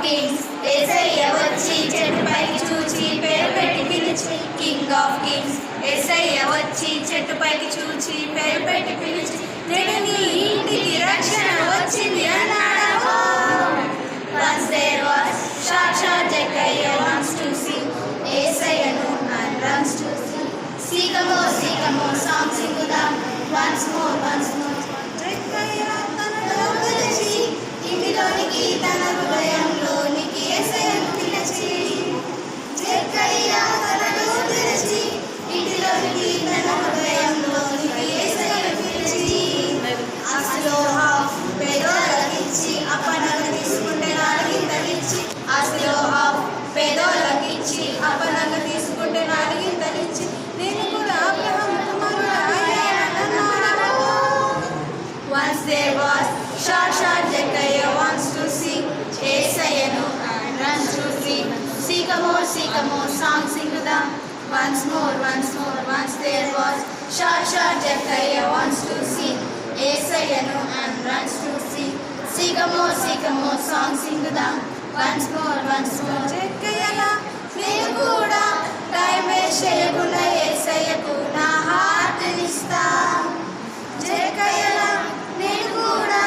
kings, యేసయ్య వచ్చి చెట్టుపైకి చూచి పేరు పెట్టి పిలిచి king of kings, యేసయ్య వచ్చి చెట్టుపైకి చూచి పేరు పెట్టి పిలిచి నేడు నీ ఇంటికి రక్షణ వచ్చింది అన్నాడు. Once there was Sakshat Jekkaiah wants to see, యేసయ్యను and runs to see. Seek a more song సింగుదాం once more. Jekkaiah తనలో పిలిచి ఇంటిలోనికి తన హృదయంలోనికి యేసయ్యను పిలిచి. Jekkaiah తనలో పిలిచి ఇంటిలోనికి తన హృదయంలోనికి యేసయ్యను పిలిచి. ఆస్తిలో హాఫ్ పేదోళ్ళకిచ్చి అపనగా తీసుకుంటే నాలుగింతలిచ్చి. ఆస్తిలో హాఫ్ పేదోళ్ళకిచ్చి అపనగా తీసుకుంటే నాలుగింతలిచ్చి నేను కూడా Abraham కుమారుడయ్యానన్నాడు. Once there was Sakshat Jekkaiah wants to see, యేసయ్యను and runs to see. Seek a more song సింగుదాం once more. Once there was Sakshat Jekkaiah wants to see, యేసయ్యను and runs to see. Seek a more song సింగుదాం once more. Jekkaiah నేను కూడా time waste చేయకుండా యేసయ్యకు నా హార్ట్నిస్తా. Jekkaiah నేను కూడా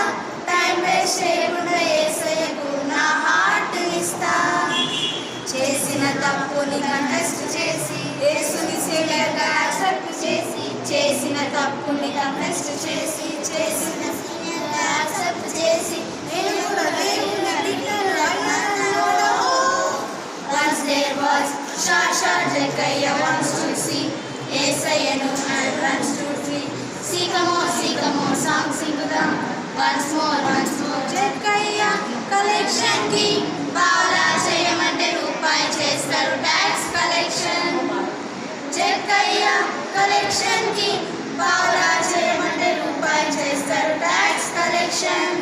time waste చేయకుండా యేసయ్యకు నా హార్ట్నిస్తా. చేసిన తప్పుని కంటెస్ట్ చేసి యేసుని సేవియర్గా యాక్సెప్ట్ చేసి. చేసిన తప్పుని కంటెస్ట్ చేసి చేసిన సేవియర్గా యాక్సెప్ట్ చేసి నేను కూడా దేవుని బిడ్డను అన్నాడు. Once there was Sakshat Jekkaiah wants to see, యేసయ్యను and runs to see. Seek a more song సింగుదాం once more. Jekkaiah collection కి పావలా చేయమంటే రూపాయి చేస్తారు ట్యాక్స్ కలెక్షన్. Jekkaiah కలెక్షన్ కి పావలా చేయమంటే రూపాయి చేస్తారు tax collection.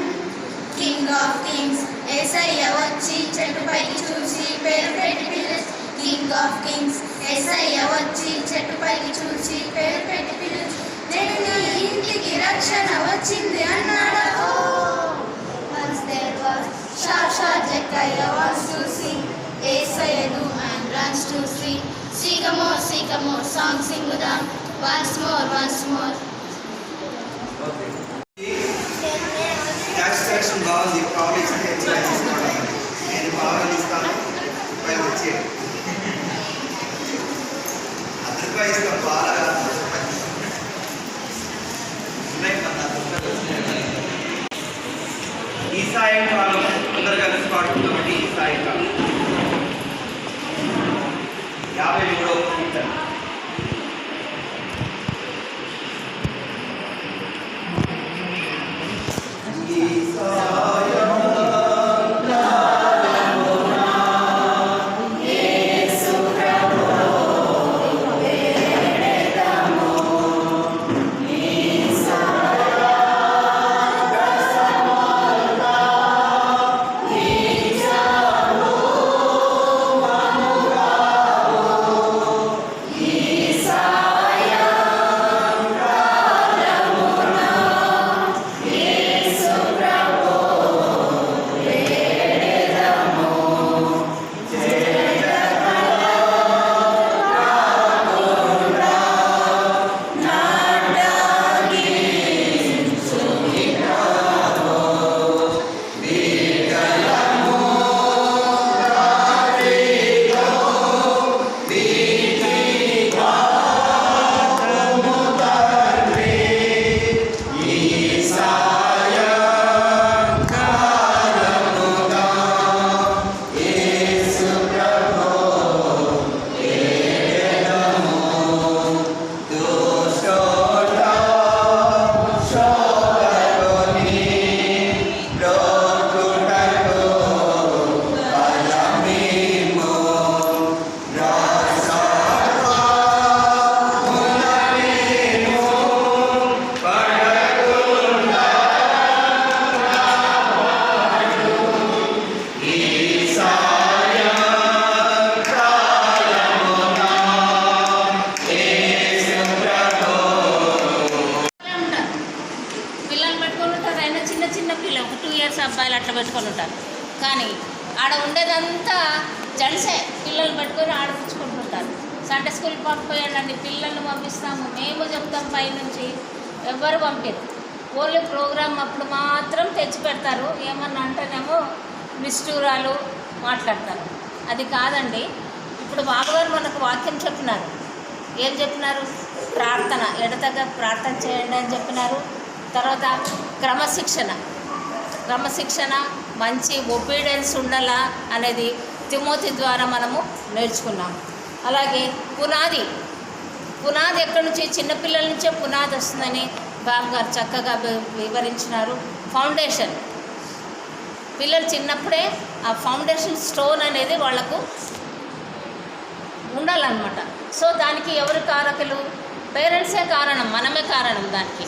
king of kings, యేసయ్య వచ్చి చెట్టుపైకి చూసి పేరు పెట్టి పిలిచి. king of kings, యేసయ్య వచ్చి చెట్టుపైకి చూసి పేరు పెట్టి పిలిచి నేడు నీ ఇంటికి రక్షణ వచ్చింది అన్నాడు. Once there was Sakshat Jekkaiah wants to see, యేసయ్యను and runs to see. Seek a more song సింగుదాం once more. Tax collection బాగుంది. కాలేజ్ నేను బాగా ఇస్తాను. రూపాయలు వచ్చి 10 రూపాయలు ఇస్తాను. బాగా ఈ సాయంకాలం అందరు కలిసి పాడుతున్నామండి. ఈ సాయంకాలం 53వ కీర్తన. చిన్న చిన్న పిల్లలు 2 years అబ్బాయిలు అట్లా పెట్టుకొని ఉంటారు. కానీ ఆడ ఉండేదంతా జెంట్సే, పిల్లలు పెట్టుకొని ఆడిపించుకుంటుంటారు. సండే స్కూల్ పంపిపోయాడండి, పిల్లల్ని పంపిస్తాము, మేము చెప్తాం పైనుంచి, ఎవ్వరు పంపారు. ఓన్లీ ప్రోగ్రామ్ అప్పుడు మాత్రం తెచ్చి పెడతారు. ఏమన్నా అంటేనేమో నిష్ఠూరాలు మాట్లాడతారు. అది కాదండి. ఇప్పుడు బాబుగారు మనకు వాక్యం చెప్పినారు. ఏం చెప్పినారు? ప్రార్థన, ఎడతెగ ప్రార్థన చేయండి అని చెప్పినారు. తర్వాత క్రమశిక్షణ, మంచి ఒబీడియన్స్ ఉండాలా అనేది తిమోతి ద్వారా మనము నేర్చుకున్నాం. అలాగే పునాది ఎక్కడి నుంచి? చిన్నపిల్లల నుంచే పునాది వస్తుందని బాబు గారు చక్కగా వివరించినారు. ఫౌండేషన్, పిల్లలు చిన్నప్పుడే ఆ ఫౌండేషన్ స్టోన్ అనేది వాళ్లకు ఉండాలన్నమాట. సో దానికి ఎవరు కారకులు? పేరెంట్సే కారణం, మనమే కారణం దానికి.